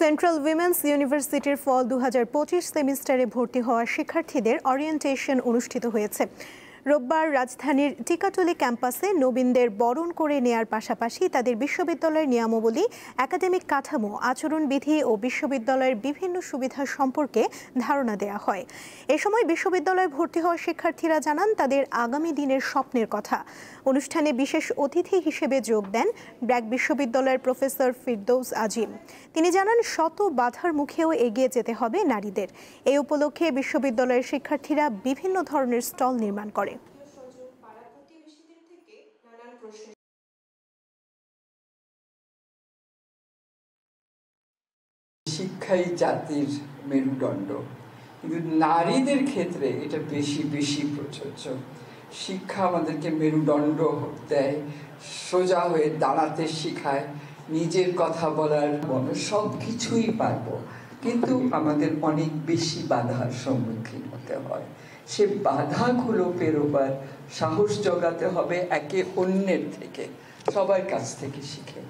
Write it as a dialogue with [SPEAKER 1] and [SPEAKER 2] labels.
[SPEAKER 1] Central women's ইউনিভার্সিটির ফল 2025 সেমিস্টারে ভর্তি হওয়া শিক্ষার্থীদের ওরিয়েন্টেশন অনুষ্ঠিত হয়েছে। রোববার রাজধানীর টিকাটুলি ক্যাম্পাসে নবীনদের বরণ করে নেয়ার পাশাপাশি তাদের বিশ্ববিদ্যালয়ের নিয়মাবলী, একাডেমিক কাঠামো, আচরণবিধি ও বিশ্ববিদ্যালয়ের বিভিন্ন সুবিধা সম্পর্কে ধারণা দেওয়া হয়। এ সময় বিশ্ববিদ্যালয়ে ভর্তি হওয়া শিক্ষার্থীরা জানান তাদের আগামী দিনের স্বপ্নের কথা। অনুষ্ঠানে বিশেষ অতিথি হিসেবে যোগ দেন ব্র্যাক বিশ্ববিদ্যালয়ের প্রফেসর ফিরদৌস আজিম। তিনি জানান শত বাধার মুখেও এগিয়ে যেতে হবে নারীদের। এই উপলক্ষে বিশ্ববিদ্যালয়ের শিক্ষার্থীরা বিভিন্ন ধরনের স্টল নির্মাণ করে।
[SPEAKER 2] শিক্ষাই জাতির মেরুদণ্ড, কিন্তু নারীদের ক্ষেত্রে এটা বেশি বেশি প্রযোজ্য। শিক্ষা আমাদেরকে মেরুদণ্ড দেয়, সোজা হয়ে দাঁড়াতে শেখায়, নিজের কথা বলার সব কিছুই পারবো, কিন্তু আমাদের অনেক বেশি বাধার সম্মুখীন হতে হয়। সে বাধাগুলো পেরোবার সাহস জোগাতে হবে একে অন্যের থেকে, সবার কাছ থেকে শিখে।